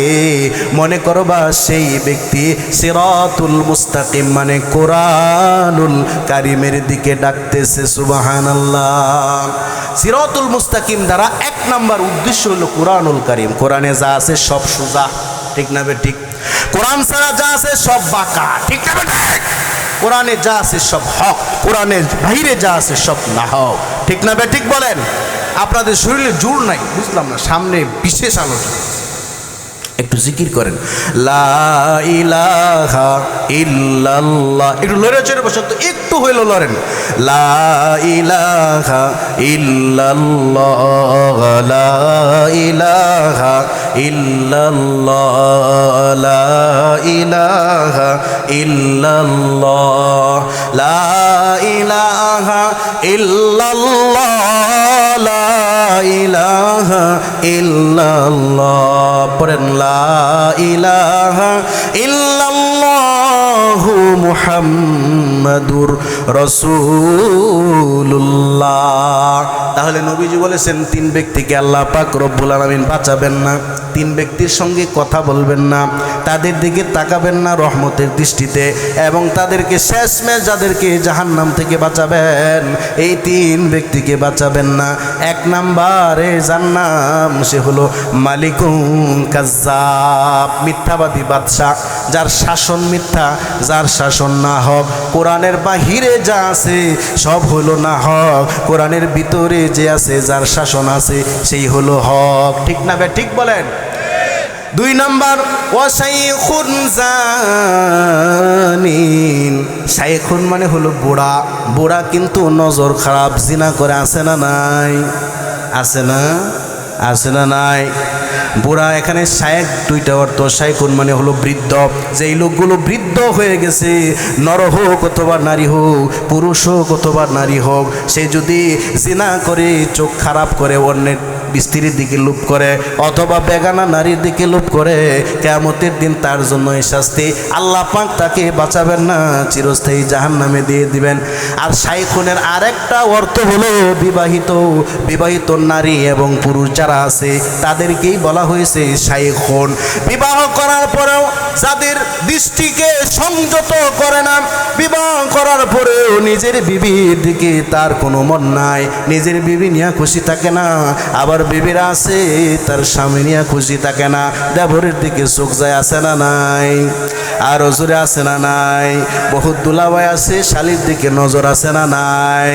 Speaker 1: মনে করবা সেই ব্যক্তি সিরাতুল মুস্তাকিম মানে কোরআনুল কারিমের দিকে ডাকতেছে। সুবহানাল্লাহ। সিরাতুল মুস্তাকিম দ্বারা এক নাম্বার উদ্দেশ্য হলো কোরআনুল কারিম। কোরআনে যা আছে সব সোজা, ঠিক না বে ঠিক? কোরআন ছাড়া যা আছে সব বাঁকা, ঠিক না বে ঠিক? কোরআনে যা আছে সব হক, কোরআনের বাইরে যা আছে সব না হক, ঠিক না বে ঠিক? বলেন। আপনাদের শরীরে জোর নাই, বুঝলাম না, সামনে বিশেষ আলোচনা, একটু জিকির করেন লা ইলাহা ইল্লাল্লাহ। একটু লড়ে চড়ে বসে তো, একটু হইলো লড়েন। লা ইলাহা ইল্লাল্লাহ, লা ইলাহা ইল্লাল্লাহ, লা ইলাহা ইল্লাল্লাহ, লা ইলাহা ইল্লাল্লাহ, ইলাহা ইল্লাল্লাহ, পড়েন লা ইলাহা ইল্লাল্লাহু মুহাম্মাদুর রাসূলুল্লাহ। তাহলে নবীজি বলেছেন তিন ব্যক্তিকে আল্লাহ পাক রব্বুল আলামিন বাঁচাবেন না, তিন ব্যক্তির সঙ্গে কথা বলবেন না, তাদের দিকে তাকাবেন না রহমতের দৃষ্টিতে, এবং তাদেরকে শেষমেশ যাদেরকে জাহান্নাম থেকে বাঁচাবেন এই তিন ব্যক্তিকে বাঁচাবেন না। এক নাম্বারে যার নাম সে হলো মালিকুন কাজ্জাব, মিথ্যাবাদী বাদশা, যার শাসন মিথ্যা, যার শাসন না হক। কোরআনের বাহিরে যা আছে সব হলো না হক, কোরআনের ভিতরে যে আছে যার শাসন আছে সেই হলো হক। ঠিক না বে ঠিক বলেন? দুই নাম্বার ওয়াসাইখুন জানিন, শাইখুন মানে হলো বুড়া, বুড়া কিন্তু নজর খারাপ, জিনা করে, আছে না নাই? আছে না? আছে না নাই? বুড়া এখানে শায়েখ দুইটা অর্থ। শাইখুন মানে হলো বৃদ্ধ, যেই লোকগুলো বৃদ্ধ হয়ে গেছে, নর হোক অথবা নারী হোক, পুরুষ হোক অথবা নারী হোক, সে যদি জিনা করে, চোখ খারাপ করে, অন্যের স্ত্রীর দিকে লোভ করে অথবা বেগানা নারীর দিকে লোভ করে, কিয়ামতের দিন তার জন্য এই শাস্তি। আল্লাহ পাক তাকে বাঁচাবেন না, চিরস্থায়ী জাহান্নামে দিয়ে দিবেন। আর শাইখুনের আরেকটা অর্থ হলো বিবাহিত, বিবাহিত নারী এবং পুরুষ যারা আছে তাদেরকেই বলা হয়েছে শাইখুন। বিবাহ করার পরেও যাদের দৃষ্টিকে সংযত করে না, বিবাহ করার পরেও নিজের বিবির দিকে তার কোনো মন নাই, নিজের বিবি নিয়ে খুশি থাকে না, আবার বিবিরা আছে তার স্বামী নিয়ে খুশি থাকে না, দেবরের দিকে চোখ যায়, আছে না নাই? আর হজুরে আছে না নাই? বহুত দুলাভাই আছে শালির দিকে নজর, আছে না নাই?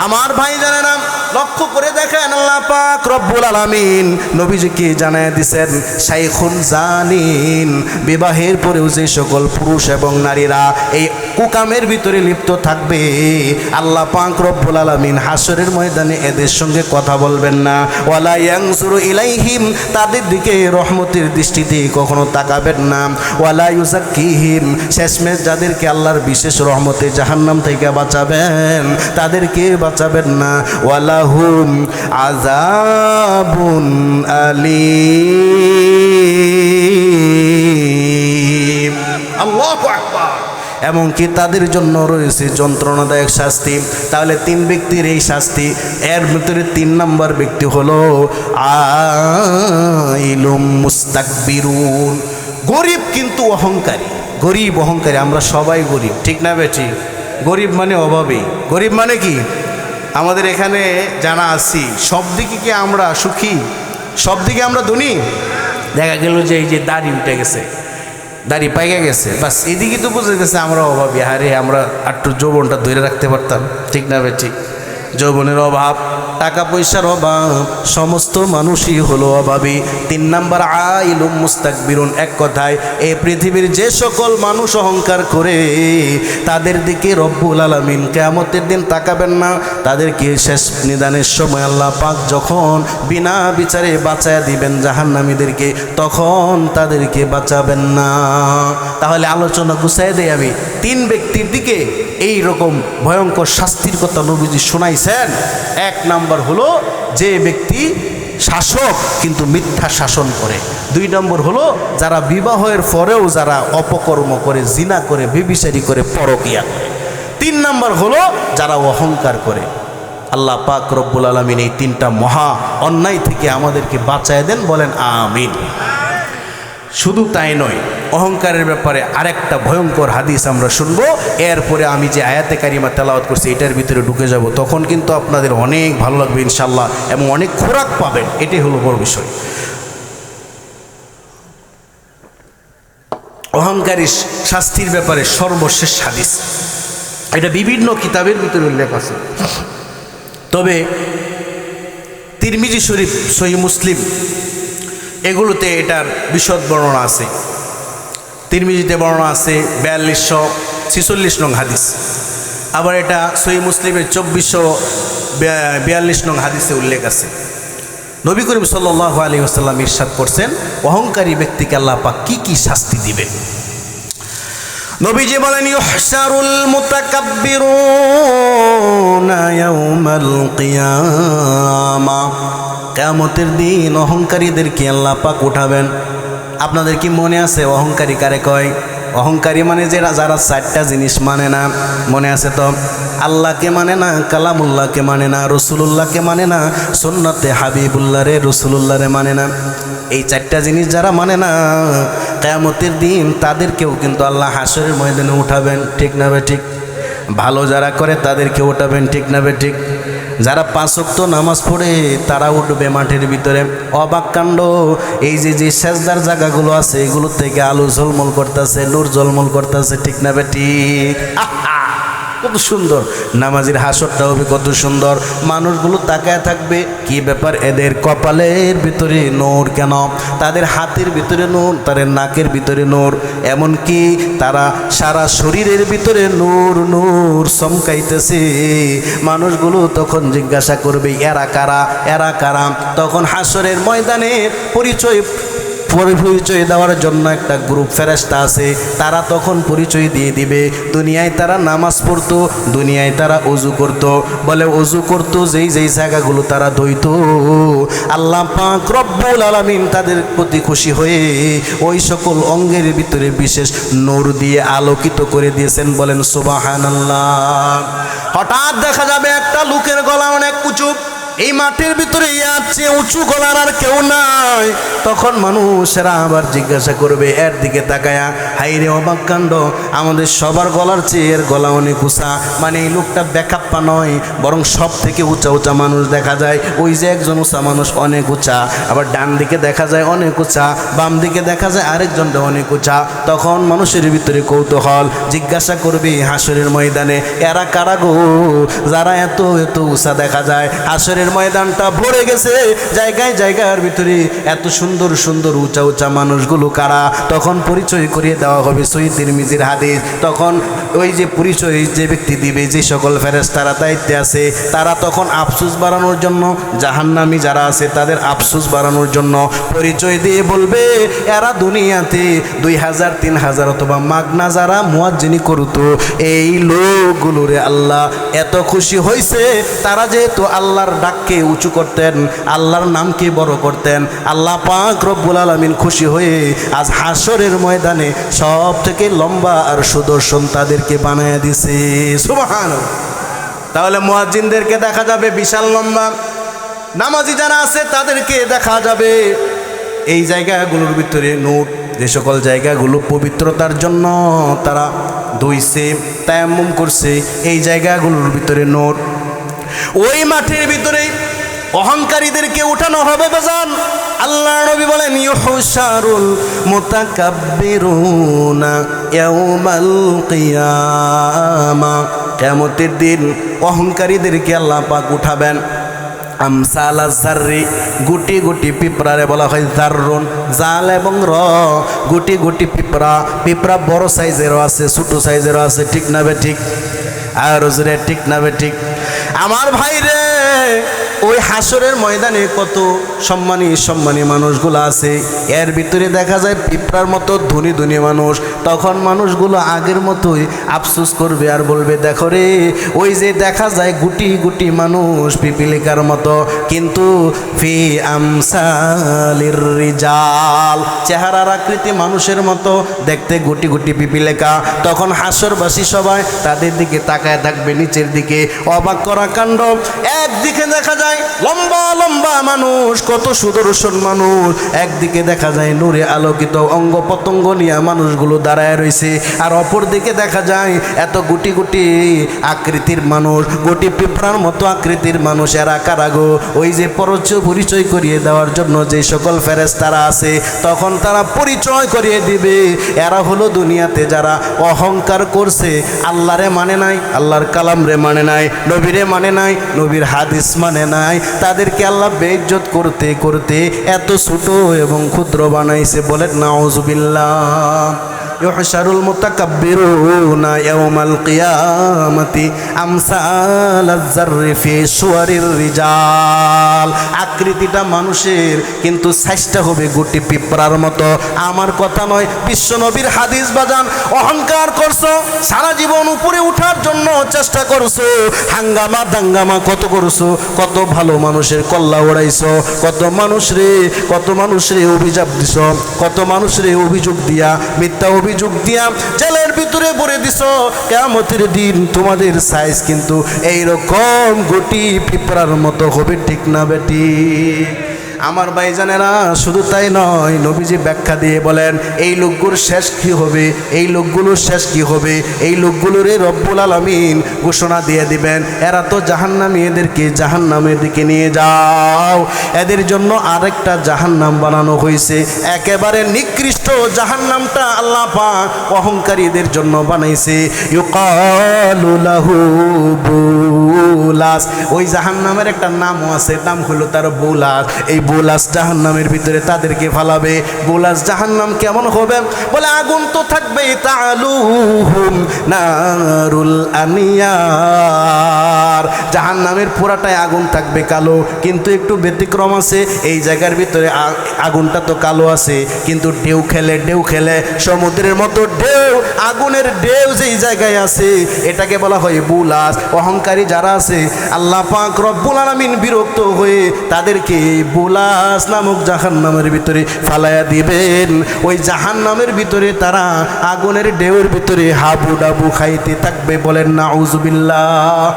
Speaker 1: আমার ভাই জানে না, লক্ষ্য করে দেখেন আল্লাহ পাক রব্বুল আলামিন নবীজিকে জানায় দিয়েছেন শাইখুন জানিন, বিবাহের পরেও যে সকল পুরুষ এবং নারীরা এই কুকামের ভিতরে লিপ্ত থাকবে, আল্লাহ পাক রব্বুল আলামিন হাসরের ময়দানে এদের সঙ্গে কথা বলবেন না। ওয়ালা ইয়ানজুরু ইলাইহিম, তাদের দিকে রহমতের দৃষ্টিতে কখনো তাকাবেন না। ওয়ালা ইউযাক্কিহিম, শেষমেশ যাদেরকে আল্লাহর বিশেষ রহমতে জাহান্নাম থেকে বাঁচাবেন তাদেরকে বাঁচাবেন না। ওয়ালাহুম আযাবুন আলীম, আল্লাহু আকবার। এমনকি তাদের জন্য রয়েছে যন্ত্রণাদায়ক শাস্তি। তাহলে তিন ব্যক্তির এই শাস্তি, এর ভিতরে তিন নম্বর ব্যক্তি হলো আইলুম মুস্তাকবিরুন, গরিব কিন্তু অহংকারী, গরিব অহংকারী। আমরা সবাই গরিব, ঠিক না বেটি? গরিব মানে অভাবী। গরিব মানে কি? আমাদের এখানে জানা আছি সব দিকে কি আমরা সুখী? সব দিকে আমরা ধনী? দেখা গেল যে এই যে দাড়ি উঠে গেছে, দাড়ি পাইকে গেছে, বাস এদিকে তো বুঝে গেছে আমরা অভাবী। আরে আমরা একটু যৌবনটা ধরে রাখতে পারতাম, ঠিক না বে ঠিক? যৌবনের অভাব, টাকা পয়সার অভাব, সমস্ত মানুষই হলো অভাবী। তিন নাম্বার আইলুম মুস্তাকবিরুন, এক কথায় এই পৃথিবীর যে সকল মানুষ অহংকার করে তাদের দিকে রব্বুল আলামিন কিয়ামতের দিন তাকাবেন না। তাদেরকে শেষ নিদানের সময় আল্লাহ পাক যখন বিনা বিচারে বাঁচায়া দিবেন জাহান্নামীদেরকে, তখন তাদেরকে বাঁচাবেন না। তাহলে আলোচনা গুছাই দেই আমি। তিন ব্যক্তির দিকে এই রকম ভয়ঙ্কর শাস্তির কথা নবীজি শোনাইছেন। এক নাম্বার হলো যে ব্যক্তি শাসক কিন্তু মিথ্যা শাসন করে। দুই নম্বর হলো যারা বিবাহের পরেও যারা অপকর্ম করে, জিনা করে, ব্যভিচারী করে, পরকিয়া করে। তিন নাম্বার হলো যারা অহংকার করে। আল্লাহ পাক রব্বুল আলামিন এই তিনটা মহা অন্যায় থেকে আমাদেরকে বাঁচায় দেন, বলেন আমিন। শুধু তাই নয়, অহংকারের ব্যাপারে আরেকটা ভয়ঙ্কর হাদিস আমরা শুনবো। এরপরে আমি যে আয়াতে কারিমা তেলাওয়াত করছি এটার ভিতরে ঢুকে যাব, তখন কিন্তু আপনাদের অনেক ভালো লাগবে ইনশাল্লাহ, এবং অনেক খোরাক পাবেন। এটাই হলো বড় বিষয়। অহংকারী শাস্তির ব্যাপারে সর্বশেষ হাদিস, এটা বিভিন্ন কিতাবের ভিতরে উল্লেখ আছে, তবে তিরমিজি শরীফ, সহিহ মুসলিম এগুলোতে এটার বিশদ বর্ণনা আছে। তিরমিজিতে বর্ণনা আছে 4246 নং হাদিস, আবার এটা সহিহ মুসলিমের 2442 নং হাদিসে উল্লেখ আছে। নবী করিম সাল্লাল্লাহু আলাইহি ওয়াসাল্লাম ইরশাদ করছেন অহংকারী ব্যক্তিকে আল্লাহ পাক কি কি শাস্তি দিবেন। নবীজি বলেন ইউহশারুল মুতাকাব্বিরুনা ইয়াউমাল কিয়ামা, কিয়ামতের দিন অহংকারীদেরকে আল্লাহ পাক উঠাবেন। আপনাদের কি মনে আছে অহংকারী কারে কয়? অহংকারী মানে যারা চারটা জিনিস মানে না, মনে আছে তো? আল্লাহকে মানে না, কালামুল্লাহকে মানে না, রসুলুল্লাহকে মানে না, সুন্নতে হাবিবুল্লাহ রে রসুলুল্লাহ রে মানে না। এই চারটা জিনিস যারা মানে না, কিয়ামতের দিন তাদেরকেও কিন্তু আল্লাহ হাসরের ময়দানে উঠাবেন, ঠিক না বে ঠিক? ভালো যারা করে তাদেরকে উঠাবেন, ঠিক না বে ঠিক? যারা 5 ওয়াক্ত নামাজ পড়ে তারা উঠবে মাঠের ভিতরে। অবাক কাণ্ড, এই যে সেজদার জায়গাগুলো আছে এগুলো থেকে আলো ঝলমল করতেছে, নূর ঝলমল করতেছে, ঠিক না বে ঠিক? কত সুন্দর নামাজির হাসরটা হবে, কত সুন্দর। মানুষগুলো তাকায় থাকবে, কি ব্যাপার এদের কপালের ভিতরে নূর কেন, তাদের হাতের ভিতরে নূর, তাদের নাকের ভিতরে নূর, এমনকি তারা সারা শরীরের ভিতরে নূর নূর চমকাইতেছে। মানুষগুলো তখন জিজ্ঞাসা করবে এরা কারা, এরা কারা? তখন হাসরের ময়দানে পরিচয় দেওয়ার জন্য একটা গ্রুপ ফেরেশতা আছে, তারা তখন পরিচয় দিয়ে দিবে। দুনিয়ায় তারা নামাজ পড়তো, দুনিয়ায় তারা ওযু করতো, বলে ওযু করতো যেই যেই জায়গাগুলো তারা ধুইতো, আল্লাহ পাক রব্বুল আলামিন তাদের প্রতি খুশি হয়ে ওই সকল অঙ্গের ভিতরে বিশেষ নূর দিয়ে আলোকিত করে দিয়েছেন। বলেন সুবহানাল্লাহ। হঠাৎ দেখা যাবে একটা লোকের গলা অনেক উঁচু, এই মাঠের ভিতরে আছে উঁচু গলার আর কেউ নাই। তখন মানুষেরা আবার জিজ্ঞাসা করবে এর দিকে তাকায়া, হাইরে অবাক কাণ্ড, আমাদের সবার গলার চেয়ে এর গলা অনেক উঁচা। মানে এই লোকটা বেকাপ্পা নয়, বরং সব থেকে উঁচা উঁচা মানুষ দেখা যায়। ওই যে একজন উঁচা মানুষ অনেক উঁচা, আবার ডান দিকে দেখা যায় অনেক উঁচা, বাম দিকে দেখা যায় আরেকজনটা অনেক উঁচা। তখন মানুষের ভিতরে কৌতূহল, জিজ্ঞাসা করবে হাসরের ময়দানে এরা কারা গো, যারা এত এত উঁচা দেখা যায়? হাসরের ময়দানটা ভরে গেছে জায়গায় জায়গার ভিতরে, এত সুন্দর সুন্দর উঁচা উঁচা মানুষগুলো কারা? তখন পরিচয় করিয়ে দেওয়া হবে, সহিহ তিরমিজির হাদিস। তখন ওই যে পরিচয় যে ব্যক্তি দিবে, যে সকল ফেরেশতারা দায়িত্বে আছে, তারা তখন আফসোস বাড়ানোর জন্য, জাহান্নামী যারা আছে তাদের আফসোস বাড়ানোর জন্য পরিচয় দিয়ে বলবে এরা দুনিয়াতে 2000 3000 অথবা মাগনা যারা মুয়াজ্জিনি করতো, এই লোকগুলোরে আল্লাহ এত খুশি হয়েছে, তারা যেহেতু আল্লাহর ডাককে উঁচু করতেন, আল্লাহর নামকে বড় করতেন, আল্লাহ পাক রব্বুল আলামিন খুশি হয়ে আজ হাসরের ময়দানে সব থেকে লম্বা আর সুদর্শন তাদেরকে বানায় দিছে। সুবহানাল্লাহ। তাহলে মুয়াজ্জিনদেরকে দেখা যাবে বিশাল লম্বা, নামাজি যারা আছে তাদেরকে দেখা যাবে এই জায়গাগুলোর ভিতরে নূর, যে সকল জায়গাগুলো পবিত্রতার জন্য তারা ধুইছে, তায়াম্মুম করছে, এই জায়গাগুলোর ভিতরে নূর। ওই মাঠের ভিতরে অহংকারীদেরকে উঠানো হবে বাজান। আল্লাহ নবী বলেন ইউহশারুল মুতাকাব্বিরুনা ইয়াউমাল কিয়ামা, কিয়ামতের দিন অহংকারীদেরকে আল্লাহ পাক উঠাবেন। আমসালা জাররি, গুটি গুটি পিঁপড়ারে বলা হয় জাররুন, জাল এবং র, গুটি গুটি পিঁপড়া। পিঁপড়া বড় সাইজেরও আছে, ছোট সাইজেরও আছে, ঠিক না বে ঠিক? আর রে ঠিক না বে ঠিক? আমার ভাই রে, ওই হাসরের ময়দানে কত সম্মানী সম্মানী মানুষগুলো আছে, এর ভিতরে দেখা যায় পিঁপড়ার মতো ধনী ধনী মানুষ। তখন মানুষগুলো আগের মতোই আফসোস করবে আর বলবে দেখো রে, ওই যে দেখা যায় গুটি গুটি মানুষ পিপিলিকার মতো, কিন্তু ফি আমসালির রিজাল, চেহারার আকৃতি মানুষের মতো, দেখতে গুটি গুটি পিপিলিকা। তখন হাসরবাসী সবাই তাদের দিকে তাকায় থাকবে, নিচের দিকে। অবাক করা কাণ্ড, একদিকে দেখা যায় লম্বা লম্বা মানুষ, কত সুদর্শন মানুষ, একদিকে দেখা যায় নূরে আলোকিত অঙ্গ প্রত্যঙ্গ নিয়ে মানুষগুলো দাঁড়ায় রয়েছে, আর অপর দিকে দেখা যায় এত গুটি গুটি আকৃতির মানুষ, গুটি পিঁপড়ার মতো আকৃতির মানুষ। এরা কারা গো? ওই যে পরিচয় করিয়ে দেওয়ার জন্য যে সকল ফেরেশতারা আছে, তখন তারা পরিচয় করিয়ে দিবে এরা হলো দুনিয়াতে যারা অহংকার করছে, আল্লাহরে মানে নাই, আল্লাহর কালাম রে মানে নাই, নবীরে মানে নাই, নবীর হাদিস মানে নাই। তাদেরকে আল্লাহ বেইজ্জত করতে করতে এত ছোট এবং ক্ষুদ্র বানাইছে। বলেন নাউজুবিল্লাহ। ইউহশারুল মুতাকাব্বিরুনা ইয়াওমাল কিয়ামাতি আমসালাজ জাররি ফি সুওয়ারির রিজাল। আকৃতিটা মানুষের কিন্তু সাইজটা হবে গুটি পিঁপড়ার মতো। আমার কথা নয়, বিশ্ব নবীর হাদিস বাজান। অহংকার করছো, সারা জীবন উপরে উঠার জন্য চেষ্টা করছো, হাঙ্গামা দাঙ্গামা কত করছো, কত ভালো মানুষের কল্লা ওড়াইছো, কত মানুষরে অভিযোগ দিছ, কত মানুষরে অভিযোগ দিয়া, মিথ্যা অভিযোগ দিয়া জেলের ভিতরে ভরে দিছ। কিয়ামতের দিন তোমাদের সাইজ কিন্তু এইরকম গুটি পিঁপড়ার মতো হবে, ঠিক না বেটি? আমার ভাইজানেরা, শুধু তাই নয়, নবীজি ব্যাখ্যা দিয়ে বলেন এই লোকগুলোর শেষ কি হবে, এই লোকগুলোর শেষ কি হবে। এই লোকগুলোরে রব্বুল আলামিন ঘোষণা দিয়ে দিবেন, এরা তো জাহান্নামী, এদেরকে জাহান্নামের দিকে নিয়ে যাও। এদের জন্য আরেকটা জাহান্নাম বানানো হয়েছে, একেবারে নিকৃষ্ট জাহান্নামটা আল্লাহ পাক অহংকারীদের জন্য বানাইছে। ইউকালু লাহু বুলাস। ওই জাহান্নামের একটা নামও আছে, নাম হলো তার বুলাস। এই বুলাস জাহান্নামের ভিতরে তাদেরকে ফালাবে। বুলাস জাহান্নাম কেমন হবে? বলে আগুন তো থাকবে, তাআলুহুম নারুল আনিয়ার। জাহান্নামের পুরাটাই আগুন থাকবে কালো, কিন্তু একটু ব্যতিক্রম আছে। এই জায়গার ভিতরে আগুনটা তো কালো আছে, কিন্তু ঢেউ খেলে সমুদ্রের মতো ঢেউ, আগুনের ঢেউ যেই জায়গায় আছে এটাকে বলা হয় বুলাস। অহংকারী যারা আছে আল্লাহ পাক রব্বুল আলামিন বিরক্ত হয়ে তাদেরকে বুলাস নামক জাহান্নামের ভিতরে ফালায়া দিবেন। ওই জাহান্নামের ভিতরে তারা আগুনের ঢেউয়ের ভিতরে হাবু ডাবু খাইতে থাকবে। বলেন নাউজুবিল্লাহ।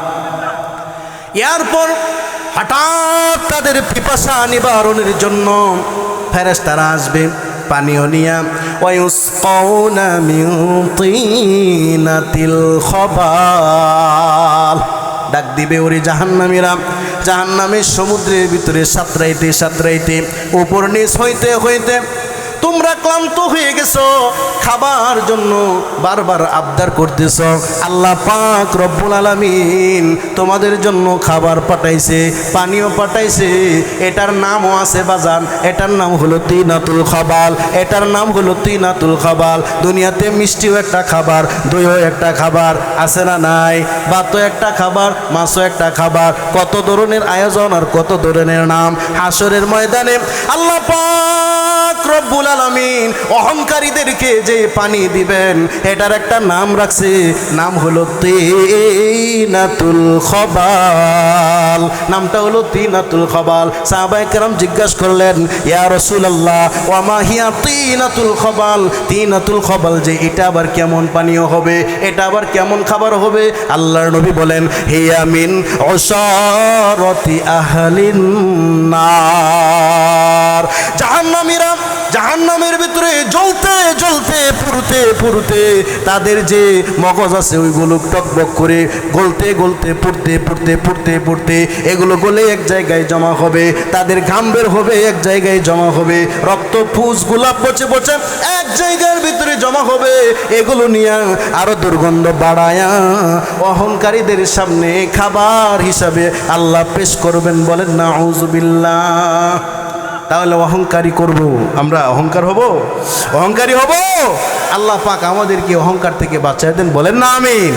Speaker 1: এরপর হঠাৎ তাদের পিপাসা নিবারণের জন্য ফেরেশতারা আসবে পানীয় নিয়া। ওয়ায়ুসকাউনা মিন তিনাতিল খাবাল। ডাক দিবে ওরে জাহান্নামীরা, জাহান্নামের সমুদ্রের ভিতরে সাঁতরাইতে উপর নিচ হইতে তোমরা ক্লান্ত হয়ে গেছো, খাবার জন্য বারবার আবদার করতেছ। আল্লাহ পাক রব্বুল আলামিন তোমাদের জন্য খাবার পাঠাইছে, পানীয় পাঠাইছে। এটার নামও আছে বাজান, এটার নাম হলো তিনাতুল খাবাল। এটার নাম হলো তিনাতুল খাবাল। দুনিয়াতে মিষ্টিও একটা খাবার, দইও একটা খাবার, আছে না নাই? ভাতও একটা খাবার, মাছও একটা খাবার। কত ধরনের আয়োজন আর কত ধরনের নাম। হাসরের ময়দানে আল্লাহ পাক রব্বুল আলামিন অহংকারীদেরকে যে পানি দিবেন এটার একটা নাম রাখছে, নাম হলো তিনাতুল খাবাল। নামটা হলো তিনাতুল খাবাল। সাহাবায়ে কেরাম জিজ্ঞাসা করলেন, ইয়া রাসূলুল্লাহ ওয়া মা হিয়া তিনাতুল খাবাল? তিনাতুল খাবাল যে এটা আবার কেমন পানীয় হবে, এটা আবার কেমন খাবার হবে? আল্লাহর নবী বলেন, হিয়া মিন উসারাতি আহলিন নার। জাহান্নামীরা জাহান্নামের ভিতরে জ্বলতে পুড়তে তাদের যে মগজ আছে ওইগুলো টকবক করে গলতে পুড়তে এগুলো গলে এক জায়গায় জমা হবে। তাদের ঘাম বের হবে, এক জায়গায় জমা হবে। রক্ত ফুসগুলা পচে এক জায়গার ভিতরে জমা হবে। এগুলো নিয়ে আরো দুর্গন্ধ বাড়ায়া অহংকারীদের সামনে খাবার হিসাবে আল্লাহ পেশ করবেন। বলেন নাউজুবিল্লাহ। তাহলে অহংকারী করব আমরা, অহংকারী হব। আল্লাহ পাক আমাদেরকে অহংকার থেকে বাঁচায় দেন। বলেন না আমিন।